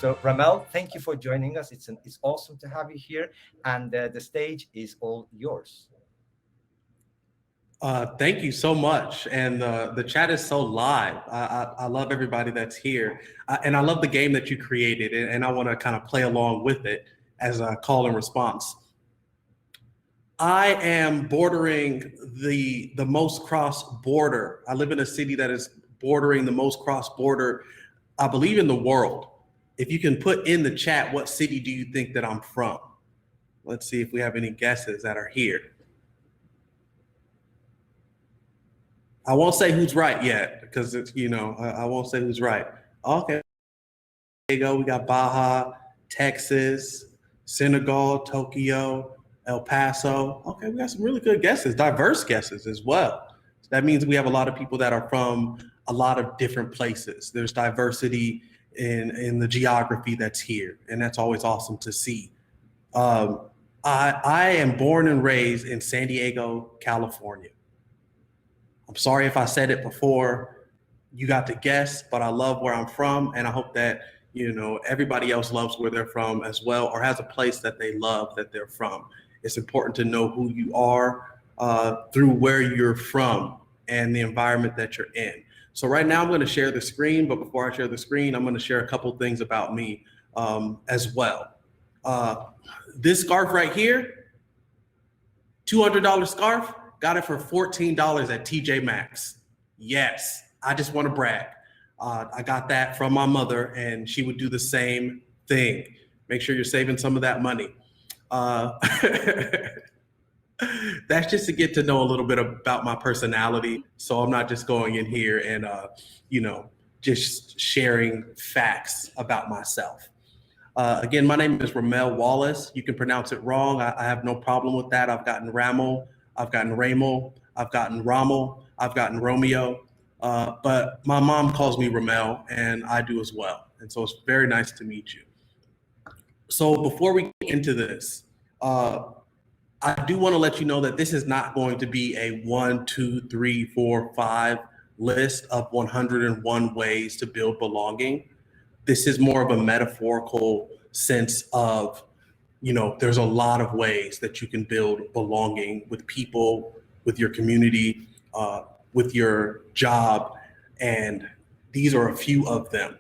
So Ramel, thank you for joining us. It's awesome to have you here, and the stage is all yours. Thank you so much. And the chat is so live. I love everybody that's here. And I love the game that you created. And I want to kind of play along with it as a call and response. I am bordering the most cross-border. I live in a city that is bordering the most cross-border, I believe, in the world. If you can put in the chat, what city do you think that I'm from? Let's see if we have any guesses that are here. I won't say who's right yet, because it's, I won't say who's right. Okay, there you go. We got Baja, Texas, Senegal, Tokyo, El Paso. Okay, we got some really good guesses, diverse guesses as well. So that means we have a lot of people that are from a lot of different places. There's diversity in the geography that's here, and that's always awesome to see. I am born and raised in San Diego, California. I'm sorry if I said it before you got to guess, but I love where I'm from, and I hope that everybody else loves where they're from as well, or has a place that they love that they're from. It's important to know who you are through where you're from and the environment that you're in. So right now I'm going to share the screen, but before I share the screen, I'm going to share a couple things about me as well. This scarf right here, $200 scarf, got it for $14 at TJ Maxx. Yes, I just want to brag. I got that from my mother, and she would do the same thing. Make sure you're saving some of that money. That's just to get to know a little bit about my personality. So I'm not just going in here and, just sharing facts about myself. Again, my name is Ramel Wallace. You can pronounce it wrong. I have no problem with that. I've gotten Ramel, I've gotten Ramel, I've gotten Ramel, I've gotten Romeo. But my mom calls me Ramel, and I do as well. And so it's very nice to meet you. So before we get into this, I do want to let you know that this is not going to be a 1, 2, 3, 4, 5 list of 101 ways to build belonging. This is more of a metaphorical sense of, there's a lot of ways that you can build belonging with people, with your community, with your job, and these are a few of them.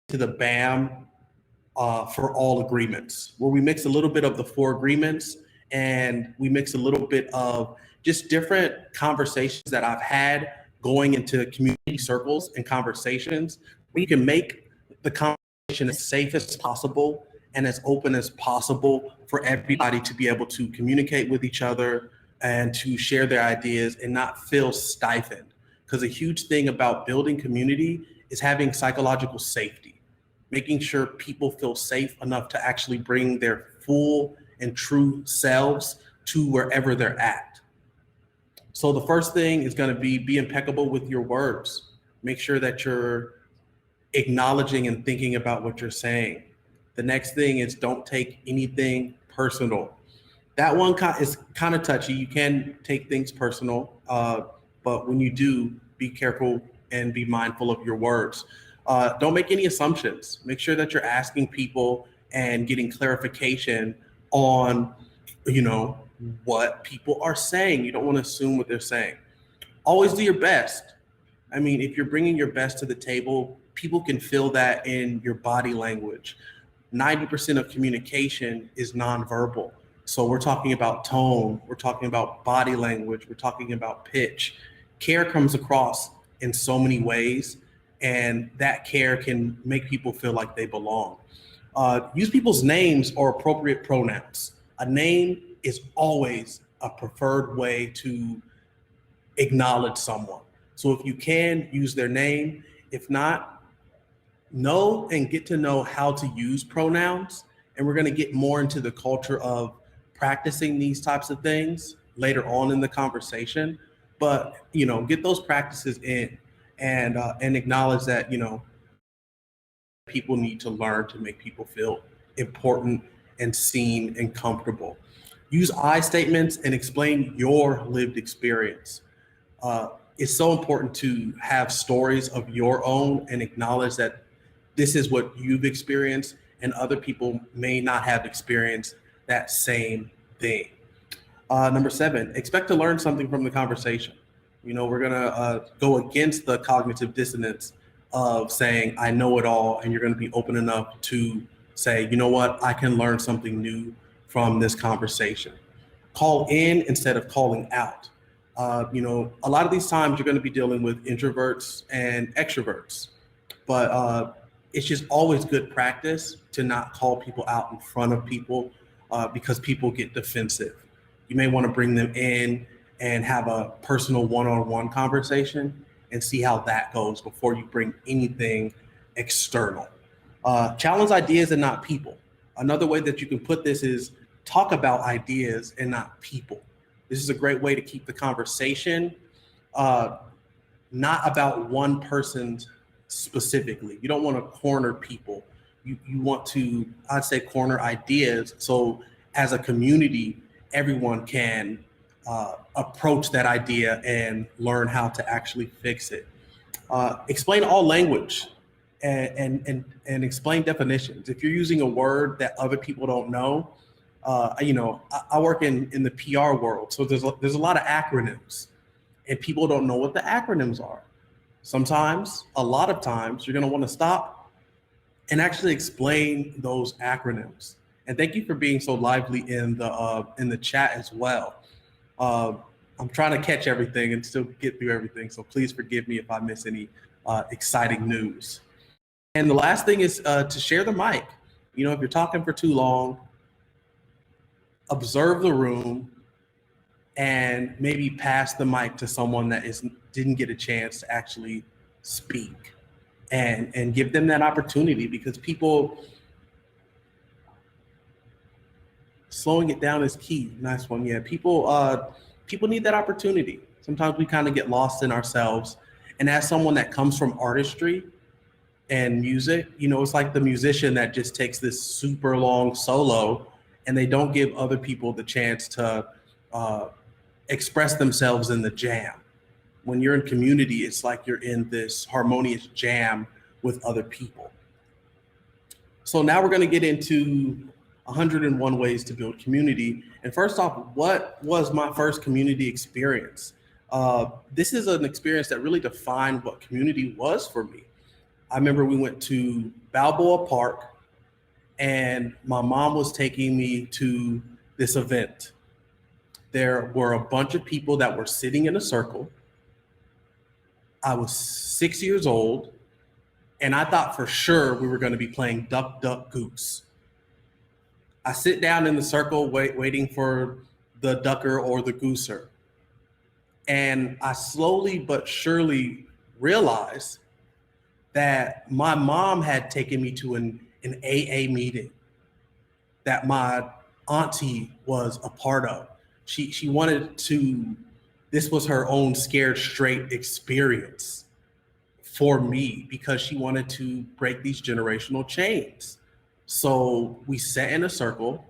To the BAM for all agreements, where we mix a little bit of the 4 agreements and we mix a little bit of just different conversations that I've had going into community circles and conversations. We can make the conversation as safe as possible and as open as possible for everybody to be able to communicate with each other and to share their ideas and not feel stifled. Because a huge thing about building community is having psychological safety, making sure people feel safe enough to actually bring their full and true selves to wherever they're at. So the first thing is going to be impeccable with your words. Make sure that you're acknowledging and thinking about what you're saying. The next thing is don't take anything personal. That one is kind of touchy. You can take things personal, but when you do, be careful and be mindful of your words. Don't make any assumptions. Make sure that you're asking people and getting clarification on, what people are saying. You don't want to assume what they're saying. Always do your best. I mean, if you're bringing your best to the table, people can feel that in your body language. 90% of communication is nonverbal. So we're talking about tone, we're talking about body language, we're talking about pitch. Care comes across in so many ways, and that care can make people feel like they belong. Use people's names or appropriate pronouns. A name is always a preferred way to acknowledge someone. So if you can, use their name. If not, know and get to know how to use pronouns. And we're going to get more into the culture of practicing these types of things later on in the conversation. But, get those practices in and acknowledge that, people need to learn to make people feel important and seen and comfortable. Use I statements and explain your lived experience. It's so important to have stories of your own and acknowledge that this is what you've experienced, and other people may not have experienced that same thing. Number 7, expect to learn something from the conversation. We're gonna go against the cognitive dissonance of saying, I know it all, and you're gonna be open enough to say, you know what, I can learn something new from this conversation. Call in instead of calling out. A lot of these times you're gonna be dealing with introverts and extroverts, but it's just always good practice to not call people out in front of people because people get defensive. You may want to bring them in and have a personal one-on-one conversation and see how that goes before you bring anything external. Challenge ideas and not people. Another way that you can put this is talk about ideas and not people. This is a great way to keep the conversation not about one person's specifically. You don't want to corner people. You want to, I'd say, corner ideas. So as a community, everyone can approach that idea and learn how to actually fix it. Explain all language and explain definitions. If you're using a word that other people don't know, I work in the PR world, so there's a lot of acronyms, and people don't know what the acronyms are. Sometimes, a lot of times, you're going to want to stop and actually explain those acronyms. And thank you for being so lively in the chat as well. I'm trying to catch everything and still get through everything, so please forgive me if I miss any exciting news. And the last thing is to share the mic. If you're talking for too long, observe the room and maybe pass the mic to someone that didn't get a chance to actually speak, and give them that opportunity, because slowing it down is key. Nice one. Yeah, people need that opportunity. Sometimes we kind of get lost in ourselves. And as someone that comes from artistry and music, it's like the musician that just takes this super long solo and they don't give other people the chance to express themselves in the jam. When you're in community, it's like you're in this harmonious jam with other people. So now we're going to get into 101 ways to build community. And first off, what was my first community experience? This is an experience that really defined what community was for me. I remember we went to Balboa Park, and my mom was taking me to this event. There were a bunch of people that were sitting in a circle. I was 6 years old, and I thought for sure we were going to be playing Duck, Duck, Goose. I sit down in the circle waiting for the ducker or the gooser. And I slowly but surely realized that my mom had taken me to an AA meeting that my auntie was a part of. She wanted to, this was her own scared straight experience for me, because she wanted to break these generational chains. So we sat in a circle,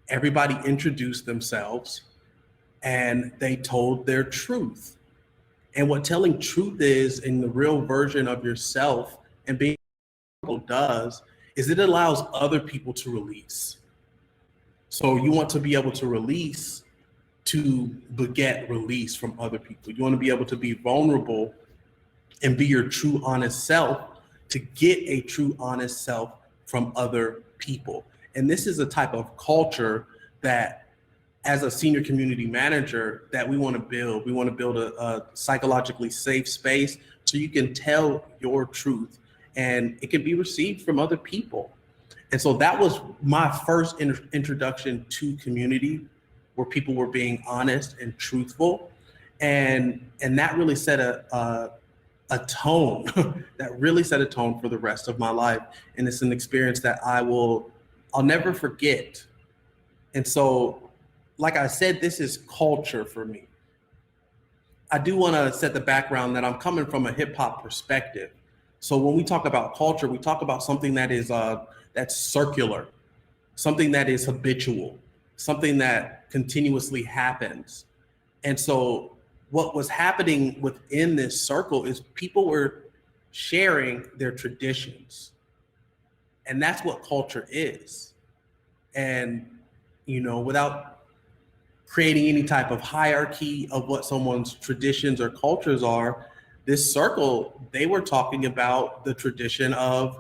everybody introduced themselves, and they told their truth. And what telling truth is in the real version of yourself and being does is it allows other people to release. So you want to be able to release to beget release from other people. You want to be able to be vulnerable and be your true honest self to get a true honest self from other people. And this is a type of culture that, as a senior community manager, that we want to build. We want to build a psychologically safe space so you can tell your truth and it can be received from other people. And so that was my first introduction to community, where people were being honest and truthful. And that really set a tone that really set a tone for the rest of my life. And it's an experience that I'll never forget. And so, like I said, this is culture for me. I do want to set the background that I'm coming from a hip hop perspective. So when we talk about culture, we talk about something that is that's circular, something that is habitual, something that continuously happens. And so what was happening within this circle is people were sharing their traditions. And that's what culture is. And, without creating any type of hierarchy of what someone's traditions or cultures are, this circle, they were talking about the tradition of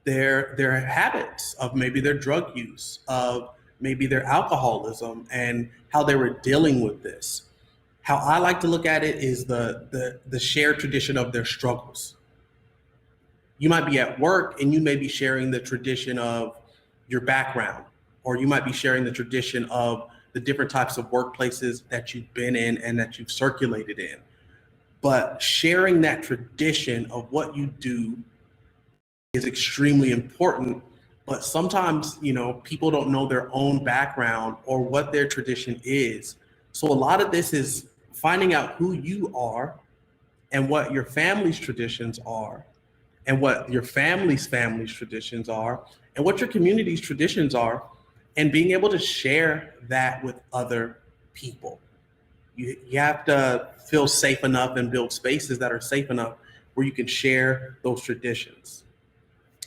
their habits, of maybe their drug use, of maybe their alcoholism, and how they were dealing with this. How I like to look at it is the shared tradition of their struggles. You might be at work and you may be sharing the tradition of your background, or you might be sharing the tradition of the different types of workplaces that you've been in and that you've circulated in. But sharing that tradition of what you do is extremely important. But sometimes, people don't know their own background or what their tradition is. So a lot of this is finding out who you are and what your family's traditions are, and what your family's traditions are, and what your community's traditions are, and being able to share that with other people. You have to feel safe enough and build spaces that are safe enough where you can share those traditions.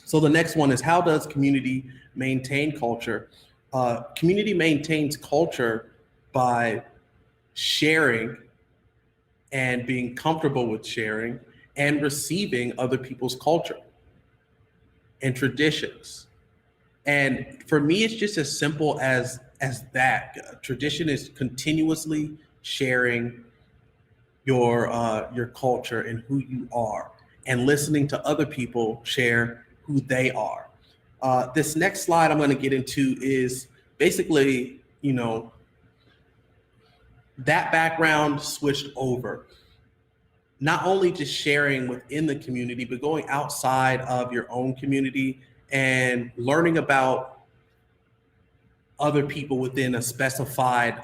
So the next one is, how does community maintain culture? Community maintains culture by sharing and being comfortable with sharing and receiving other people's culture and traditions. And for me, it's just as simple as that. Tradition is continuously sharing your culture and who you are, and listening to other people share who they are. This next slide I'm going to get into is basically, that background switched over. Not only just sharing within the community, but going outside of your own community and learning about other people within a specified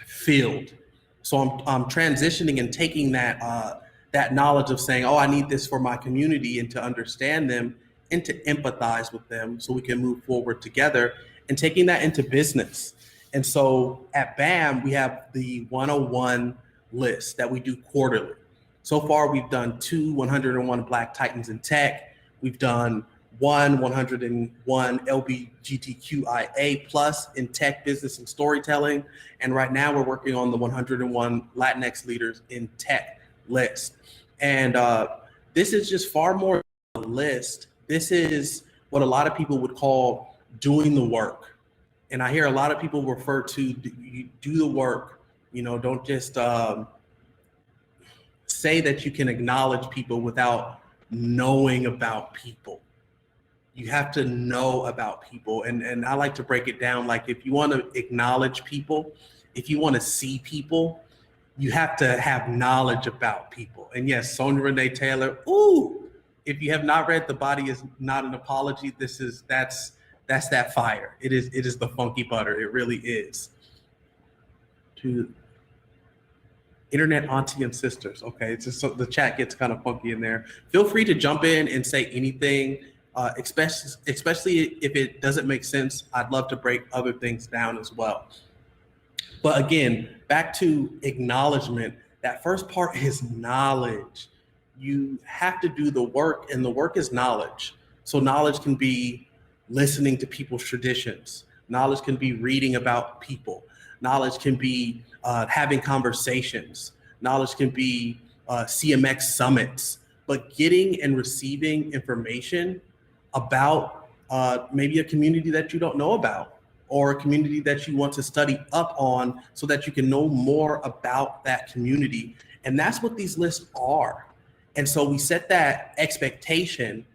field. So I'm transitioning and taking that knowledge of saying, oh, I need this for my community, and to understand them and to empathize with them so we can move forward together, and taking that into business. And so at BAM, we have the 101 list that we do quarterly. So far, we've done 101 Black Titans in Tech. We've done 101 LGBTQIA plus in tech, business, and storytelling. And right now we're working on the 101 Latinx leaders in tech list. And this is just far more than a list. This is what a lot of people would call doing the work. And I hear a lot of people refer to do the work. Don't just say that you can acknowledge people without knowing about people. You have to know about people. And I like to break it down. Like, if you want to acknowledge people, if you want to see people, you have to have knowledge about people. And yes, Sonia Renee Taylor, ooh, if you have not read The Body Is Not an Apology, that's that fire. It is the funky butter. It really is. To internet auntie and sisters. Okay, it's just so the chat gets kind of funky in there. Feel free to jump in and say anything. Especially if it doesn't make sense. I'd love to break other things down as well. But again, back to acknowledgement, that first part is knowledge. You have to do the work, and the work is knowledge. So knowledge can be listening to people's traditions. Knowledge can be reading about people. Knowledge can be having conversations. Knowledge can be CMX summits. But getting and receiving information about maybe a community that you don't know about, or a community that you want to study up on so that you can know more about that community. And that's what these lists are. And so we set that expectation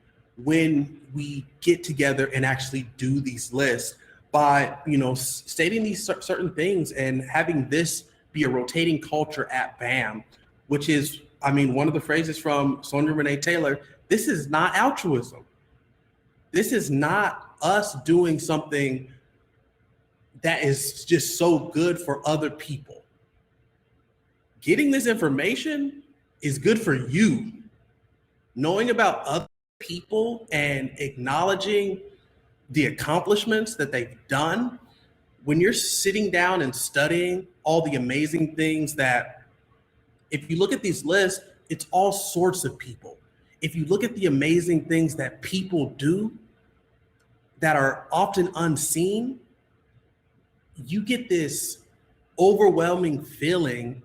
when we get together and actually do these lists by, stating these certain things and having this be a rotating culture at BAM, which is, one of the phrases from Sonia Renee Taylor, this is not altruism. This is not us doing something that is just so good for other people. Getting this information is good for you. Knowing about other people and acknowledging the accomplishments that they've done, when you're sitting down and studying all the amazing things that, if you look at these lists, it's all sorts of people. if you look at the amazing things that people do that are often unseen, you get this overwhelming feeling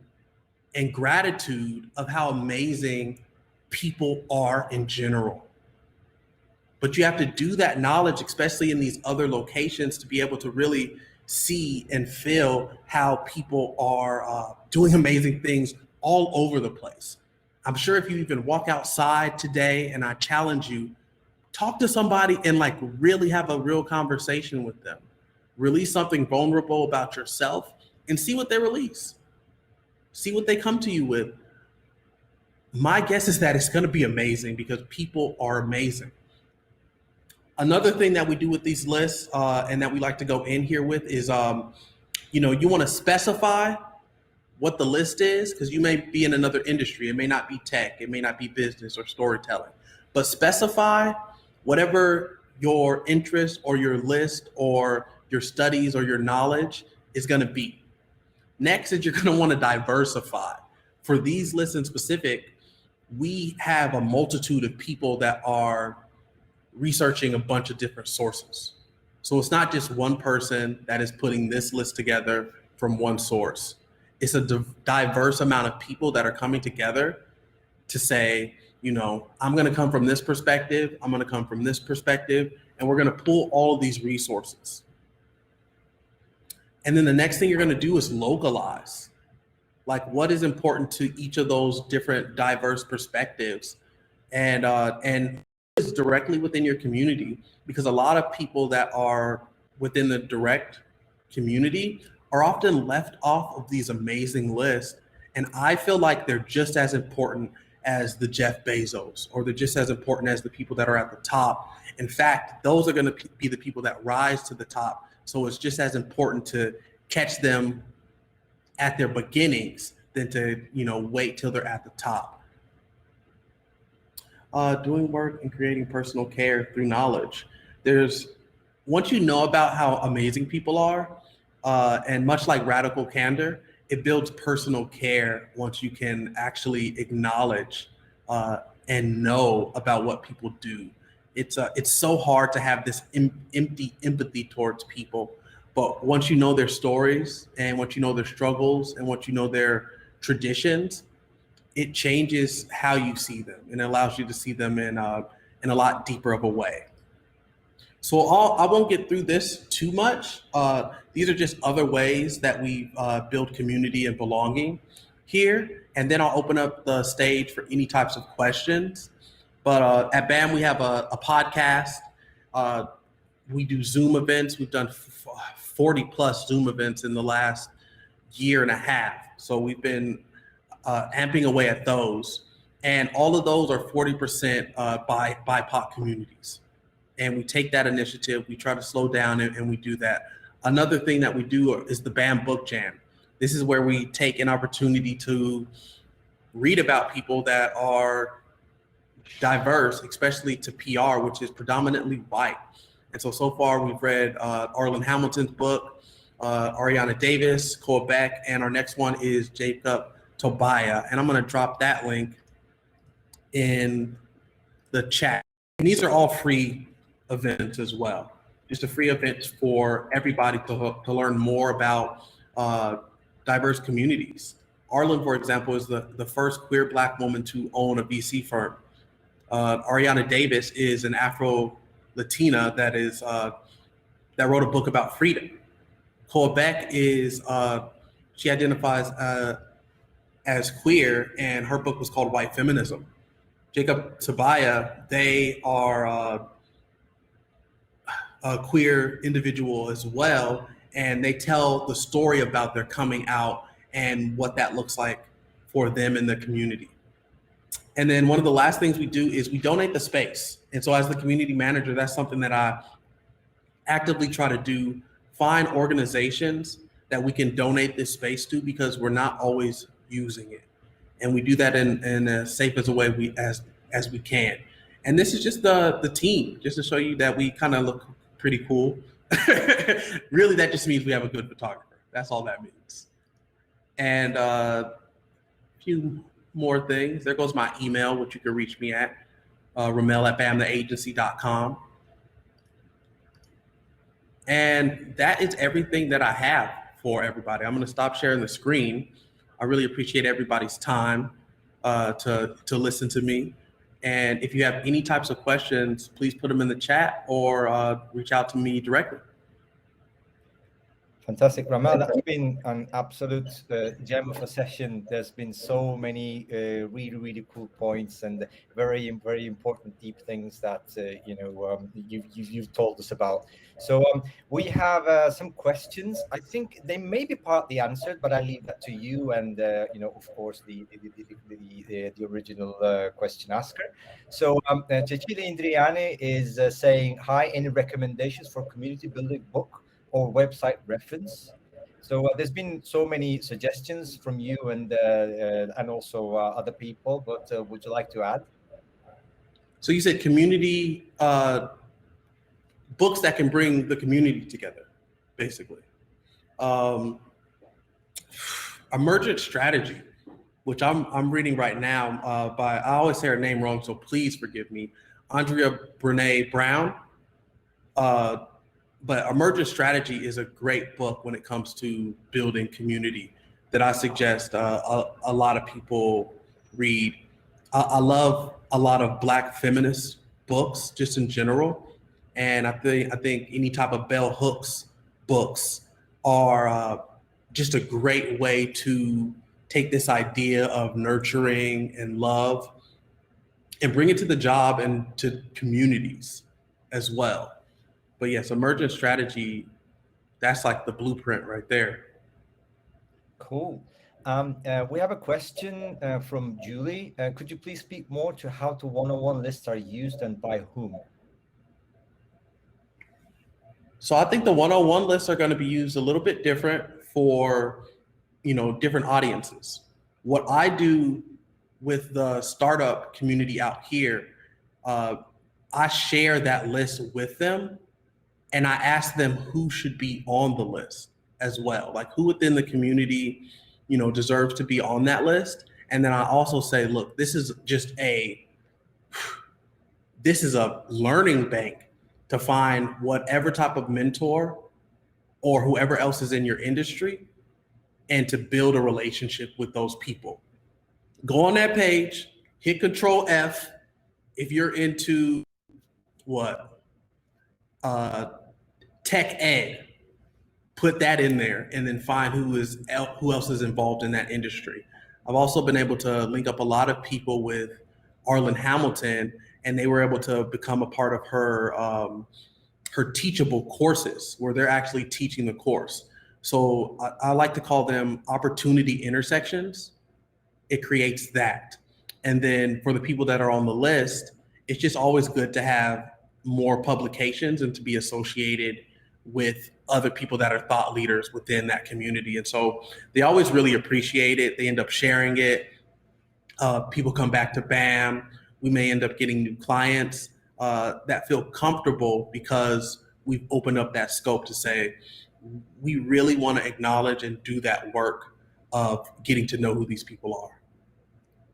and gratitude of how amazing people are in general. But you have to do that knowledge, especially in these other locations, to be able to really see and feel how people are doing amazing things all over the place. I'm sure if you even walk outside today, and I challenge you, talk to somebody and like really have a real conversation with them. Release something vulnerable about yourself and see what they release. See what they come to you with. My guess is that it's going to be amazing because people are amazing. Another thing that we do with these lists and that we like to go in here with is, you want to specify what the list is, because you may be in another industry. It may not be tech, it may not be business or storytelling, but specify whatever your interest or your list or your studies or your knowledge is going to be. Next is you're going to want to diversify. For these lists in specific, we have a multitude of people that are researching a bunch of different sources. So it's not just one person that is putting this list together from one source. It's a diverse amount of people that are coming together to say, I'm going to come from this perspective, I'm going to come from this perspective, and we're going to pull all of these resources. And then the next thing you're going to do is localize. Like, what is important to each of those different diverse perspectives, and it's directly within your community, because a lot of people that are within the direct community are often left off of these amazing lists. And I feel like they're just as important as the Jeff Bezos, or they're just as important as the people that are at the top. In fact, those are going to be the people that rise to the top. So it's just as important to catch them at their beginnings than to, wait till they're at the top. Doing work and creating personal care through knowledge. Once you know about how amazing people are, and much like radical candor, it builds personal care once you can actually acknowledge and know about what people do. It's so hard to have this empty empathy towards people, but once you know their stories, and once you know their struggles, and once you know their traditions, it changes how you see them, and it allows you to see them in a lot deeper of a way. So I won't get through this too much. These are just other ways that we build community and belonging here. And then I'll open up the stage for any types of questions. But at BAM, we have a podcast. We do Zoom events. We've done 40 plus Zoom events in the last year and a half. So we've been amping away at those. And all of those are 40% by BIPOC communities. And we take that initiative, we try to slow down, and we do that. Another thing that we do is the BAM Book Jam. This is where we take an opportunity to read about people that are diverse, especially to PR, which is predominantly white. And so far we've read Arlen Hamilton's book, Ariana Davis, Cole Beck, and our next one is Jacob Tobiah. And I'm going to drop that link in the chat. And these are all free events as well. Just a free event for everybody to learn more about diverse communities. Arlen, for example, is the first queer Black woman to own a VC firm. Ariana Davis is an Afro-Latina that wrote a book about freedom. Cole Beck is, she identifies as queer, and her book was called White Feminism. Jacob Tobiah, they are a queer individual as well, and they tell the story about their coming out and what that looks like for them in the community. And then one of the last things we do is we donate the space. And so as the community manager, that's something that I actively try to do, find organizations that we can donate this space to, because we're not always using it. And we do that in as safe as a way as we can. And this is just the team, just to show you that we kind of look pretty cool. Really, that just means we have a good photographer. That's all that means. And a few more things. There goes my email, which you can reach me at. Ramel at bamdeagency.com. And that is everything that I have for everybody. I'm going to stop sharing the screen. I really appreciate everybody's time to listen to me. And if you have any types of questions, please put them in the chat or reach out to me directly. Fantastic, Ramel. That's been an absolute gem of a session. There's been so many really, really cool points and very, very important, deep things that you've told us about. So we have some questions. I think they may be partly answered, but I leave that to you and of course, the original question asker. So Cecilia Indriani is saying, "Hi, any recommendations for community building book or website reference?" So there's been so many suggestions from you and also other people, but would you like to add? So you said community books that can bring the community together, basically. Emergent Strategy, which I'm reading right now by, I always say her name wrong, so please forgive me, Andrea Brene Brown. But Emergent Strategy is a great book when it comes to building community that I suggest a lot of people read. I love a lot of Black feminist books just in general. And I think any type of bell hooks books are just a great way to take this idea of nurturing and love and bring it to the job and to communities as well. But yes, Emergent Strategy, that's like the blueprint right there. Cool. We have a question from Julie. Could you please speak more to how the one-on-one lists are used and by whom? So I think the one-on-one lists are going to be used a little bit different for, different audiences. What I do with the startup community out here, I share that list with them. And I ask them who should be on the list as well, like who within the community, deserves to be on that list. And then I also say, look, this is a learning bank to find whatever type of mentor or whoever else is in your industry and to build a relationship with those people. Go on that page, hit Control F if you're into tech ed, put that in there and then find who else is involved in that industry. I've also been able to link up a lot of people with Arlen Hamilton, and they were able to become a part of her teachable courses where they're actually teaching the course. So I like to call them opportunity intersections. It creates that. And then for the people that are on the list, it's just always good to have more publications and to be associated with other people that are thought leaders within that community. And so they always really appreciate it. They end up sharing it. People come back to BAM. We may end up getting new clients that feel comfortable because we've opened up that scope to say, we really want to acknowledge and do that work of getting to know who these people are.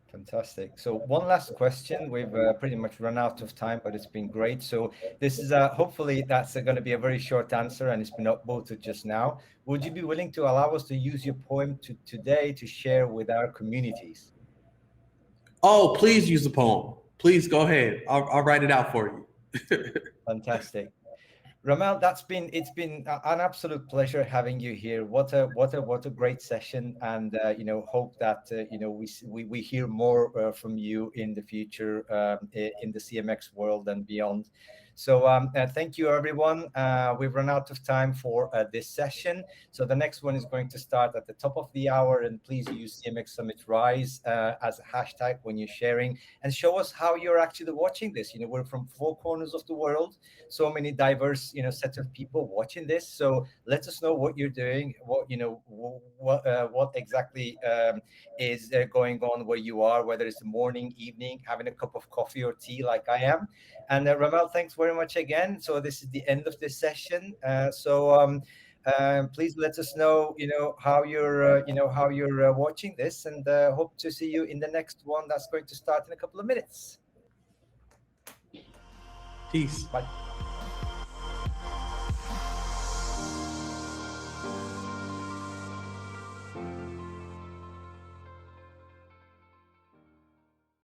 Fantastic. So one last question. We've pretty much run out of time, but it's been great. So this is hopefully that's going to be a very short answer, and it's been upvoted just now. Would you be willing to allow us to use your poem today to share with our communities? Oh, please use the poem. Please go ahead. I'll write it out for you. Fantastic. Ramel, it's been an absolute pleasure having you here. What a great session, and hope that we hear more from you in the future in the CMX world and beyond. So thank you, everyone. We've run out of time for this session. So the next one is going to start at the top of the hour. And please use CMX Summit Rise as a hashtag when you're sharing, and show us how you're actually watching this. We're from 4 corners of the world, so many diverse, set of people watching this. So let us know what you're doing, what exactly is going on where you are, whether it's the morning, evening, having a cup of coffee or tea like I am. And Ramel, thanks very much again. So this is the end of this session. Please let us know, how you're watching this, and hope to see you in the next one that's going to start in a couple of minutes. Peace. Bye.